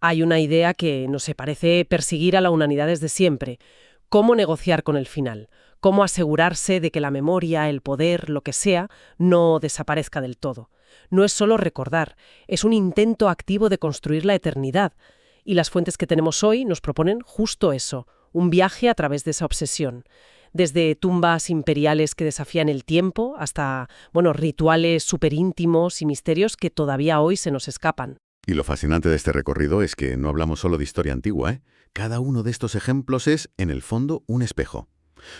Hay una idea que, no sé, parece perseguir a la humanidad desde siempre. ¿Cómo negociar con el final? ¿Cómo asegurarse de que la memoria, el poder, lo que sea, no desaparezca del todo? No es solo recordar, es un intento activo de construir la eternidad. Y las fuentes que tenemos hoy nos proponen justo eso, un viaje a través de esa obsesión. Desde tumbas imperiales que desafían el tiempo hasta, bueno, rituales superíntimos y misterios que todavía hoy se nos escapan. Y lo fascinante de este recorrido es que no hablamos solo de historia antigua, ¿eh? Cada uno de estos ejemplos es, en el fondo, un espejo.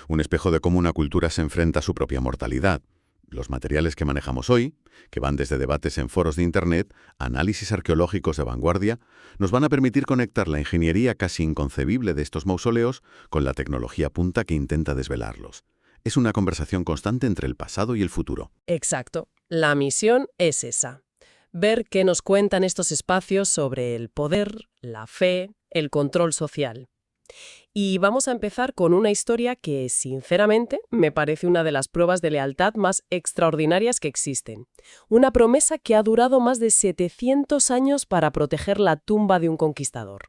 Un espejo de cómo una cultura se enfrenta a su propia mortalidad. Los materiales que manejamos hoy, que van desde debates en foros de Internet, análisis arqueológicos de vanguardia, nos van a permitir conectar la ingeniería casi inconcebible de estos mausoleos con la tecnología punta que intenta desvelarlos. Es una conversación constante entre el pasado y el futuro. Exacto. La misión es esa. Ver qué nos cuentan estos espacios sobre el poder, la fe, el control social. Y vamos a empezar con una historia que, sinceramente, me parece una de las pruebas de lealtad más extraordinarias que existen. Una promesa que ha durado más de 700 años para proteger la tumba de un conquistador.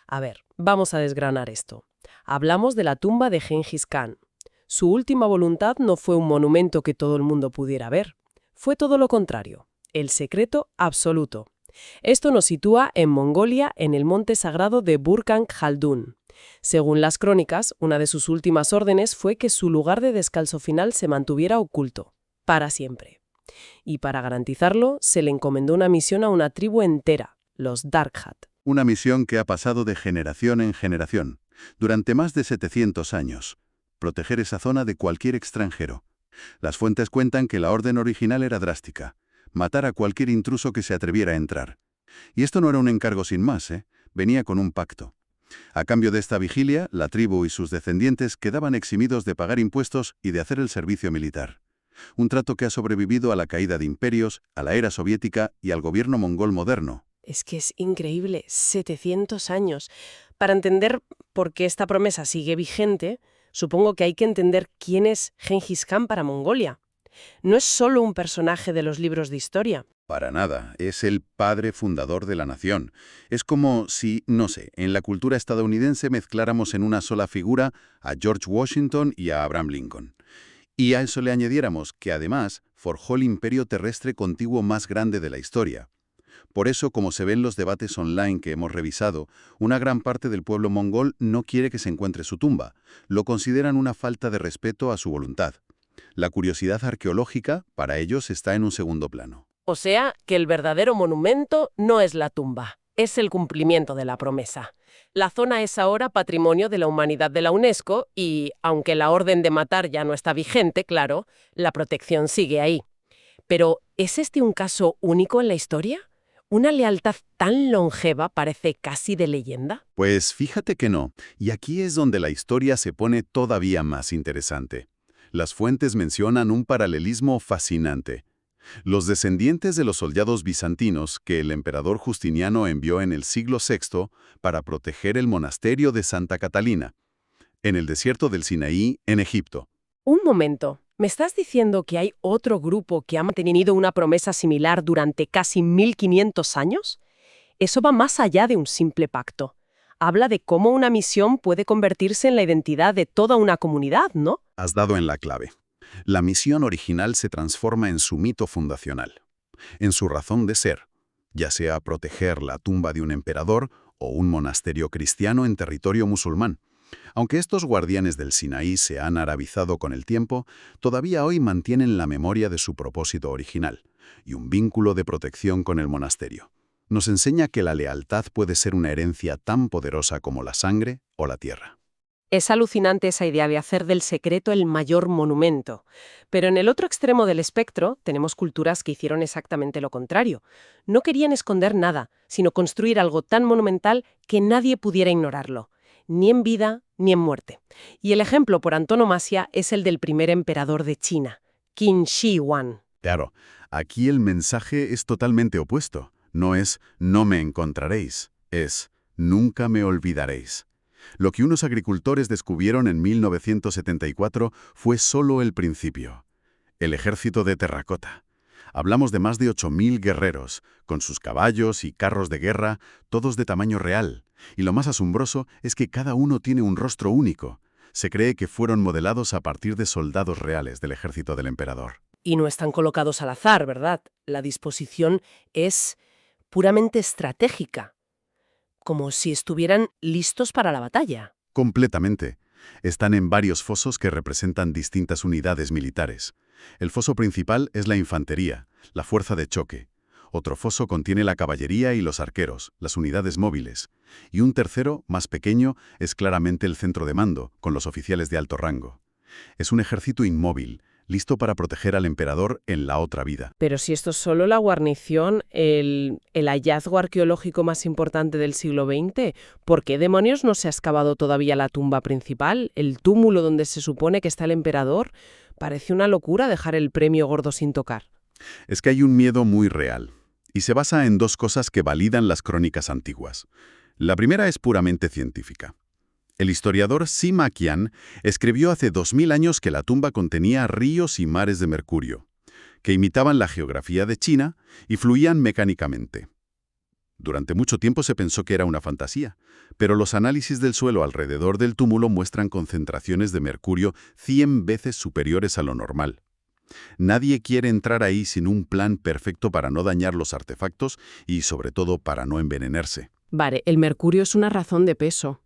A ver, vamos a desgranar esto. Hablamos de la tumba de Gengis Khan. Su última voluntad no fue un monumento que todo el mundo pudiera ver. Fue todo lo contrario, el secreto absoluto. Esto nos sitúa en Mongolia, en el monte sagrado de Burkhan Khaldun. Según las crónicas, una de sus últimas órdenes fue que su lugar de descanso final se mantuviera oculto, para siempre. Y para garantizarlo, se le encomendó una misión a una tribu entera, los Darkhat. Una misión que ha pasado de generación en generación, durante más de 700 años. Proteger esa zona de cualquier extranjero. Las fuentes cuentan que la orden original era drástica: matar a cualquier intruso que se atreviera a entrar. Y esto no era un encargo sin más, venía con un pacto. A cambio de esta vigilia, la tribu y sus descendientes quedaban eximidos de pagar impuestos y de hacer el servicio militar. Un trato que ha sobrevivido a la caída de imperios, a la era soviética y al gobierno mongol moderno. Es que es increíble, 700 años. Para entender por qué esta promesa sigue vigente, supongo que hay que entender quién es Gengis Khan para Mongolia. No es solo un personaje de los libros de historia. Para nada, es el padre fundador de la nación. Es como si, no sé, en la cultura estadounidense mezcláramos en una sola figura a George Washington y a Abraham Lincoln. Y a eso le añadiéramos que además forjó el imperio terrestre contiguo más grande de la historia. Por eso, como se ve en los debates online que hemos revisado, una gran parte del pueblo mongol no quiere que se encuentre su tumba. Lo consideran una falta de respeto a su voluntad. La curiosidad arqueológica, para ellos, está en un segundo plano. O sea, que el verdadero monumento no es la tumba, es el cumplimiento de la promesa. La zona es ahora Patrimonio de la Humanidad de la UNESCO y, aunque la orden de matar ya no está vigente, claro, la protección sigue ahí. Pero, ¿es este un caso único en la historia? ¿Una lealtad tan longeva parece casi de leyenda? Pues fíjate que no, y aquí es donde la historia se pone todavía más interesante. Las fuentes mencionan un paralelismo fascinante. Los descendientes de los soldados bizantinos que el emperador Justiniano envió en el siglo VI para proteger el monasterio de Santa Catalina, en el desierto del Sinaí, en Egipto. Un momento, ¿me estás diciendo que hay otro grupo que ha mantenido una promesa similar durante casi 1500 años? Eso va más allá de un simple pacto. Habla de cómo una misión puede convertirse en la identidad de toda una comunidad, ¿no? Has dado en la clave. La misión original se transforma en su mito fundacional, en su razón de ser, ya sea proteger la tumba de un emperador o un monasterio cristiano en territorio musulmán. Aunque estos guardianes del Sinaí se han arabizado con el tiempo, todavía hoy mantienen la memoria de su propósito original y un vínculo de protección con el monasterio. Nos enseña que la lealtad puede ser una herencia tan poderosa como la sangre o la tierra. Es alucinante esa idea de hacer del secreto el mayor monumento. Pero en el otro extremo del espectro tenemos culturas que hicieron exactamente lo contrario. No querían esconder nada, sino construir algo tan monumental que nadie pudiera ignorarlo, ni en vida ni en muerte. Y el ejemplo por antonomasia es el del primer emperador de China, Qin Shi Huang. Claro, aquí el mensaje es totalmente opuesto. No es «no me encontraréis», es «nunca me olvidaréis». Lo que unos agricultores descubrieron en 1974 fue solo el principio. El ejército de terracota. Hablamos de más de 8.000 guerreros, con sus caballos y carros de guerra, todos de tamaño real. Y lo más asombroso es que cada uno tiene un rostro único. Se cree que fueron modelados a partir de soldados reales del ejército del emperador. Y no están colocados al azar, ¿verdad? La disposición es puramente estratégica, como si estuvieran listos para la batalla. Completamente. Están en varios fosos que representan distintas unidades militares. El foso principal es la infantería, la fuerza de choque. Otro foso contiene la caballería y los arqueros, las unidades móviles. Y un tercero, más pequeño, es claramente el centro de mando, con los oficiales de alto rango. Es un ejército inmóvil, listo para proteger al emperador en la otra vida. Pero si esto es solo la guarnición, el hallazgo arqueológico más importante del siglo XX, ¿por qué demonios no se ha excavado todavía la tumba principal, el túmulo donde se supone que está el emperador? Parece una locura dejar el premio gordo sin tocar. Es que hay un miedo muy real, y se basa en dos cosas que validan las crónicas antiguas. La primera es puramente científica. El historiador Sima Qian escribió hace 2000 años que la tumba contenía ríos y mares de mercurio, que imitaban la geografía de China y fluían mecánicamente. Durante mucho tiempo se pensó que era una fantasía, pero los análisis del suelo alrededor del túmulo muestran concentraciones de mercurio 100 veces superiores a lo normal. Nadie quiere entrar ahí sin un plan perfecto para no dañar los artefactos y, sobre todo, para no envenenarse. Vale, el mercurio es una razón de peso.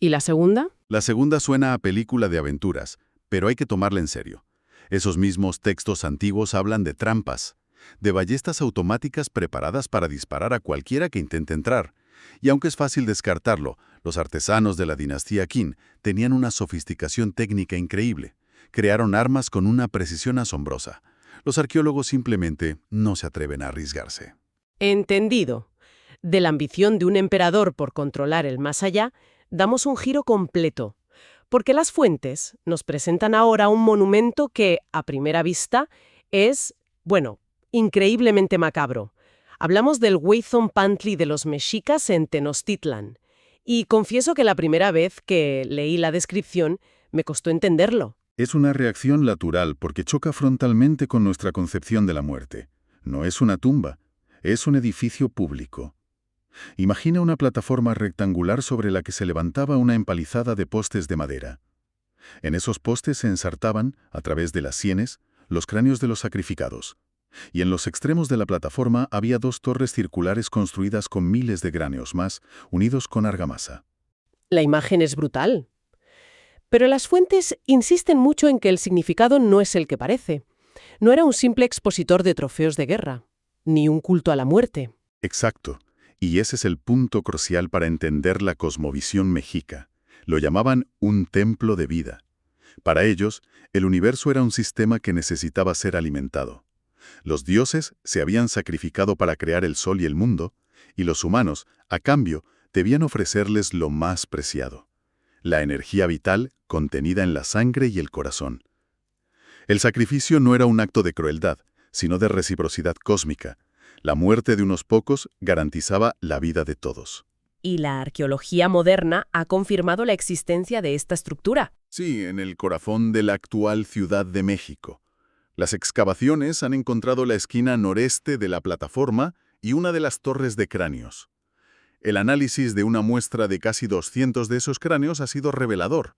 ¿Y la segunda? La segunda suena a película de aventuras, pero hay que tomarla en serio. Esos mismos textos antiguos hablan de trampas, de ballestas automáticas preparadas para disparar a cualquiera que intente entrar. Y aunque es fácil descartarlo, los artesanos de la dinastía Qin tenían una sofisticación técnica increíble. Crearon armas con una precisión asombrosa. Los arqueólogos simplemente no se atreven a arriesgarse. Entendido. De la ambición de un emperador por controlar el más allá, damos un giro completo, porque las fuentes nos presentan ahora un monumento que, a primera vista, es, bueno, increíblemente macabro. Hablamos del Hueyzón Pantli de los mexicas en Tenochtitlan, y confieso que la primera vez que leí la descripción me costó entenderlo. Es una reacción natural porque choca frontalmente con nuestra concepción de la muerte. No es una tumba, es un edificio público. Imagina una plataforma rectangular sobre la que se levantaba una empalizada de postes de madera. En esos postes se ensartaban, a través de las sienes, los cráneos de los sacrificados. Y en los extremos de la plataforma había dos torres circulares construidas con miles de cráneos más, unidos con argamasa. La imagen es brutal. Pero las fuentes insisten mucho en que el significado no es el que parece. No era un simple expositor de trofeos de guerra, ni un culto a la muerte. Exacto. Y ese es el punto crucial para entender la cosmovisión mexica. Lo llamaban un templo de vida. Para ellos, el universo era un sistema que necesitaba ser alimentado. Los dioses se habían sacrificado para crear el sol y el mundo, y los humanos, a cambio, debían ofrecerles lo más preciado: la energía vital contenida en la sangre y el corazón. El sacrificio no era un acto de crueldad, sino de reciprocidad cósmica. La muerte de unos pocos garantizaba la vida de todos. Y la arqueología moderna ha confirmado la existencia de esta estructura. Sí, en el corazón de la actual Ciudad de México. Las excavaciones han encontrado la esquina noreste de la plataforma y una de las torres de cráneos. El análisis de una muestra de casi 200 de esos cráneos ha sido revelador.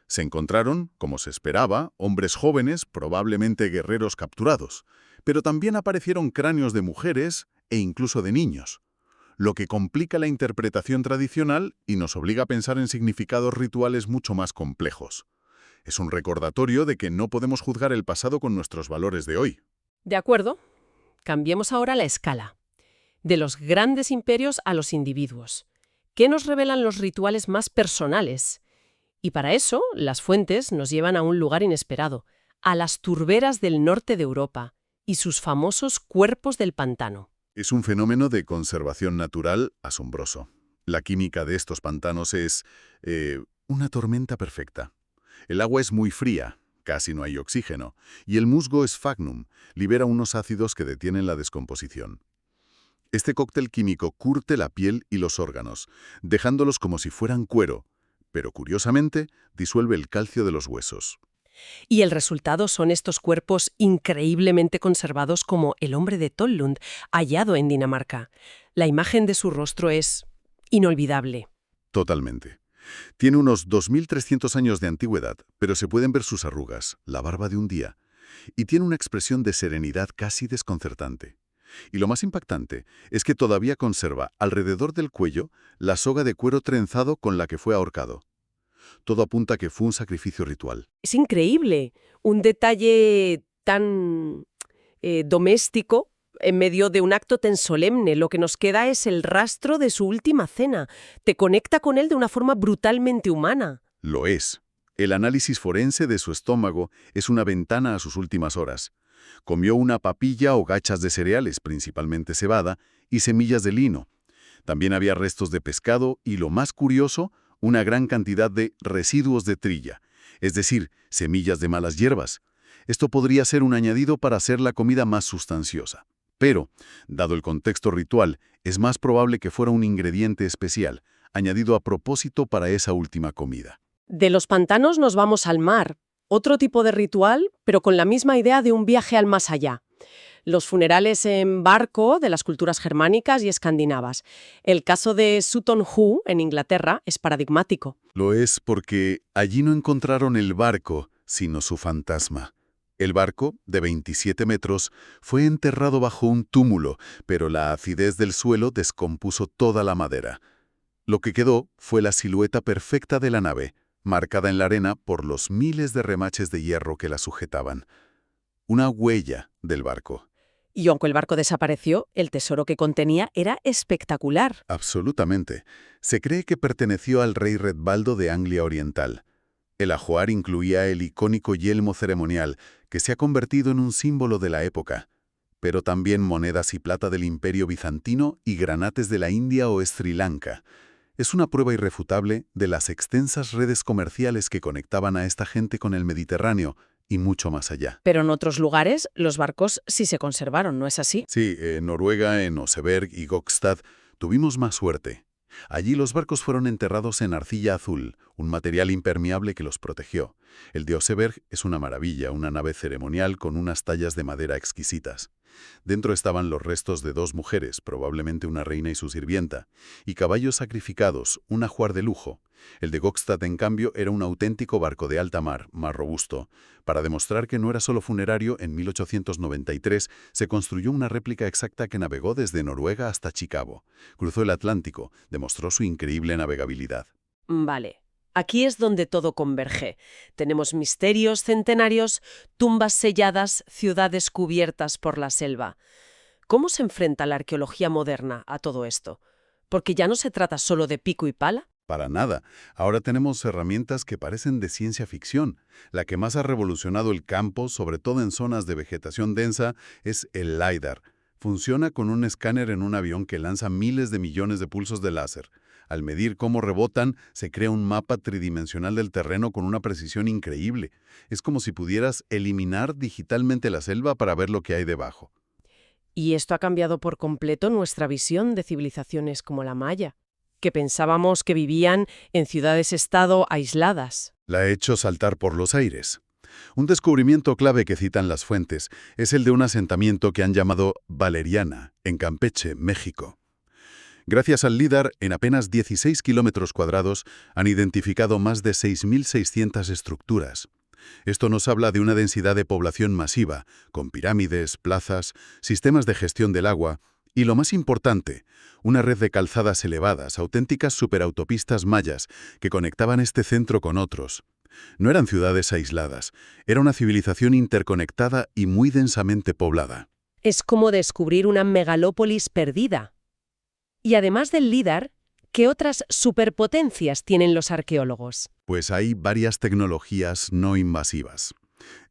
Se encontraron, como se esperaba, hombres jóvenes, probablemente guerreros capturados, pero también aparecieron cráneos de mujeres e incluso de niños, lo que complica la interpretación tradicional y nos obliga a pensar en significados rituales mucho más complejos. Es un recordatorio de que no podemos juzgar el pasado con nuestros valores de hoy. De acuerdo. Cambiemos ahora la escala. De los grandes imperios a los individuos. ¿Qué nos revelan los rituales más personales? Y para eso, las fuentes nos llevan a un lugar inesperado, a las turberas del norte de Europa y sus famosos cuerpos del pantano. Es un fenómeno de conservación natural asombroso. La química de estos pantanos es una tormenta perfecta. El agua es muy fría, casi no hay oxígeno, y el musgo sphagnum libera unos ácidos que detienen la descomposición. Este cóctel químico curte la piel y los órganos, dejándolos como si fueran cuero, pero curiosamente disuelve el calcio de los huesos. Y el resultado son estos cuerpos increíblemente conservados como el hombre de Tollund, hallado en Dinamarca. La imagen de su rostro es inolvidable. Totalmente. Tiene unos 2.300 años de antigüedad, pero se pueden ver sus arrugas, la barba de un día, y tiene una expresión de serenidad casi desconcertante. Y lo más impactante es que todavía conserva alrededor del cuello la soga de cuero trenzado con la que fue ahorcado. Todo apunta a que fue un sacrificio ritual. Es increíble, un detalle tan doméstico en medio de un acto tan solemne. Lo que nos queda es el rastro de su última cena. Te conecta con él de una forma brutalmente humana. Lo es. El análisis forense de su estómago es una ventana a sus últimas horas. Comió una papilla o gachas de cereales, principalmente cebada, y semillas de lino. También había restos de pescado y, lo más curioso, una gran cantidad de residuos de trilla, es decir, semillas de malas hierbas. Esto podría ser un añadido para hacer la comida más sustanciosa. Pero, dado el contexto ritual, es más probable que fuera un ingrediente especial, añadido a propósito para esa última comida. De los pantanos nos vamos al mar. Otro tipo de ritual, pero con la misma idea de un viaje al más allá. Los funerales en barco de las culturas germánicas y escandinavas. El caso de Sutton Hoo, en Inglaterra, es paradigmático. Lo es porque allí no encontraron el barco, sino su fantasma. El barco, de 27 metros, fue enterrado bajo un túmulo, pero la acidez del suelo descompuso toda la madera. Lo que quedó fue la silueta perfecta de la nave, marcada en la arena por los miles de remaches de hierro que la sujetaban. Una huella del barco. Y aunque el barco desapareció, el tesoro que contenía era espectacular. Absolutamente. Se cree que perteneció al rey Redbaldo de Anglia Oriental. El ajuar incluía el icónico yelmo ceremonial, que se ha convertido en un símbolo de la época, pero también monedas y plata del Imperio Bizantino y granates de la India o Sri Lanka. Es una prueba irrefutable de las extensas redes comerciales que conectaban a esta gente con el Mediterráneo y mucho más allá. Pero en otros lugares, los barcos sí se conservaron, ¿no es así? Sí, en Noruega, en Oseberg y Gokstad, tuvimos más suerte. Allí los barcos fueron enterrados en arcilla azul, un material impermeable que los protegió. El de Oseberg es una maravilla, una nave ceremonial con unas tallas de madera exquisitas. Dentro estaban los restos de 2 mujeres, probablemente una reina y su sirvienta, y caballos sacrificados, un ajuar de lujo. El de Gokstad, en cambio, era un auténtico barco de alta mar, más robusto. Para demostrar que no era solo funerario, en 1893 se construyó una réplica exacta que navegó desde Noruega hasta Chicago. Cruzó el Atlántico, demostró su increíble navegabilidad. Vale. Aquí es donde todo converge. Tenemos misterios centenarios, tumbas selladas, ciudades cubiertas por la selva. ¿Cómo se enfrenta la arqueología moderna a todo esto? Porque ya no se trata solo de pico y pala. Para nada. Ahora tenemos herramientas que parecen de ciencia ficción. La que más ha revolucionado el campo, sobre todo en zonas de vegetación densa, es el LiDAR. Funciona con un escáner en un avión que lanza miles de millones de pulsos de láser. Al medir cómo rebotan, se crea un mapa tridimensional del terreno con una precisión increíble. Es como si pudieras eliminar digitalmente la selva para ver lo que hay debajo. Y esto ha cambiado por completo nuestra visión de civilizaciones como la maya, que pensábamos que vivían en ciudades-estado aisladas. La ha hecho saltar por los aires. Un descubrimiento clave que citan las fuentes es el de un asentamiento que han llamado Valeriana, en Campeche, México. Gracias al LiDAR, en apenas 16 kilómetros cuadrados han identificado más de 6.600 estructuras. Esto nos habla de una densidad de población masiva, con pirámides, plazas, sistemas de gestión del agua y, lo más importante, una red de calzadas elevadas, auténticas superautopistas mayas que conectaban este centro con otros. No eran ciudades aisladas, era una civilización interconectada y muy densamente poblada. Es como descubrir una megalópolis perdida. Y además del LiDAR, ¿qué otras superpotencias tienen los arqueólogos? Pues hay varias tecnologías no invasivas.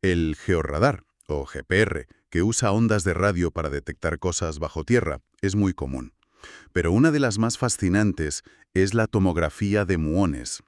El georradar, o GPR, que usa ondas de radio para detectar cosas bajo tierra, es muy común. Pero una de las más fascinantes es la tomografía de muones.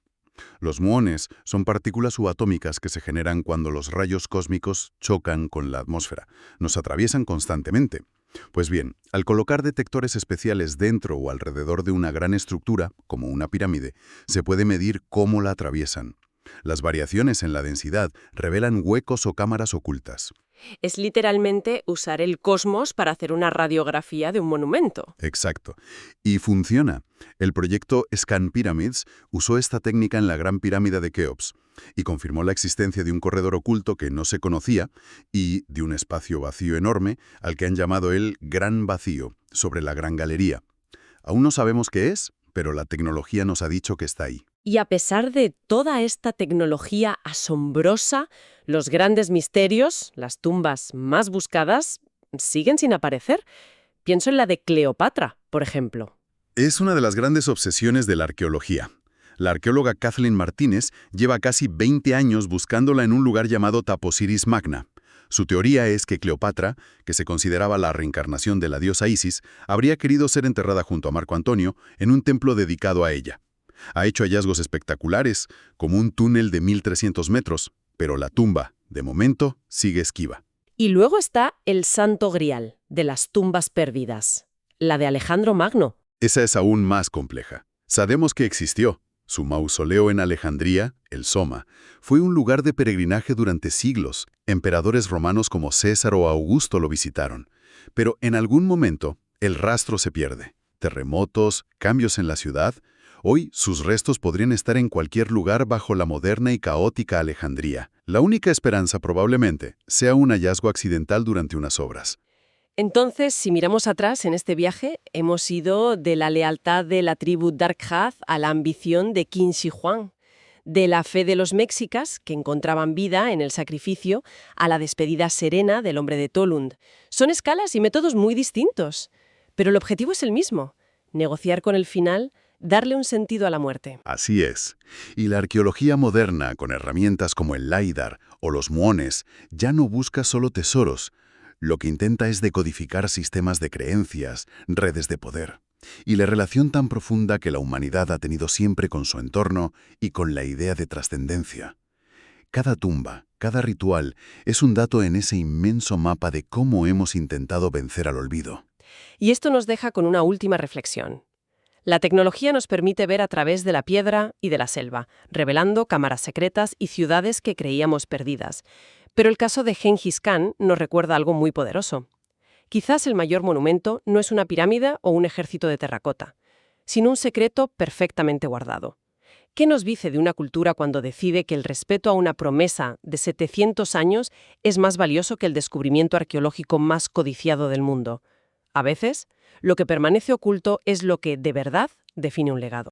Los muones son partículas subatómicas que se generan cuando los rayos cósmicos chocan con la atmósfera. Nos atraviesan constantemente. Pues bien, al colocar detectores especiales dentro o alrededor de una gran estructura, como una pirámide, se puede medir cómo la atraviesan. Las variaciones en la densidad revelan huecos o cámaras ocultas. Es literalmente usar el cosmos para hacer una radiografía de un monumento. Exacto. Y funciona. El proyecto Scan Pyramids usó esta técnica en la Gran Pirámide de Keops y confirmó la existencia de un corredor oculto que no se conocía y de un espacio vacío enorme al que han llamado el Gran Vacío, sobre la Gran Galería. Aún no sabemos qué es, pero la tecnología nos ha dicho que está ahí. Y a pesar de toda esta tecnología asombrosa, los grandes misterios, las tumbas más buscadas, siguen sin aparecer. Pienso en la de Cleopatra, por ejemplo. Es una de las grandes obsesiones de la arqueología. La arqueóloga Kathleen Martínez lleva casi 20 años buscándola en un lugar llamado Taposiris Magna. Su teoría es que Cleopatra, que se consideraba la reencarnación de la diosa Isis, habría querido ser enterrada junto a Marco Antonio en un templo dedicado a ella. Ha hecho hallazgos espectaculares, como un túnel de 1.300 metros, pero la tumba, de momento, sigue esquiva. Y luego está el Santo Grial, de las tumbas perdidas, la de Alejandro Magno. Esa es aún más compleja. Sabemos que existió. Su mausoleo en Alejandría, el Soma, fue un lugar de peregrinaje durante siglos. Emperadores romanos como César o Augusto lo visitaron. Pero en algún momento, el rastro se pierde. Terremotos, cambios en la ciudad. Hoy, sus restos podrían estar en cualquier lugar bajo la moderna y caótica Alejandría. La única esperanza probablemente sea un hallazgo accidental durante unas obras. Entonces, si miramos atrás en este viaje, hemos ido de la lealtad de la tribu Darkhath a la ambición de Qin Shi Huang, de la fe de los mexicas, que encontraban vida en el sacrificio, a la despedida serena del hombre de Tolund. Son escalas y métodos muy distintos, pero el objetivo es el mismo: negociar con el final, darle un sentido a la muerte. Así es. Y la arqueología moderna, con herramientas como el LiDAR o los muones, ya no busca solo tesoros. Lo que intenta es decodificar sistemas de creencias, redes de poder, y la relación tan profunda que la humanidad ha tenido siempre con su entorno y con la idea de trascendencia. Cada tumba, cada ritual, es un dato en ese inmenso mapa de cómo hemos intentado vencer al olvido. Y esto nos deja con una última reflexión. La tecnología nos permite ver a través de la piedra y de la selva, revelando cámaras secretas y ciudades que creíamos perdidas. Pero el caso de Gengis Khan nos recuerda algo muy poderoso. Quizás el mayor monumento no es una pirámide o un ejército de terracota, sino un secreto perfectamente guardado. ¿Qué nos dice de una cultura cuando decide que el respeto a una promesa de 700 años es más valioso que el descubrimiento arqueológico más codiciado del mundo? A veces, lo que permanece oculto es lo que, de verdad, define un legado.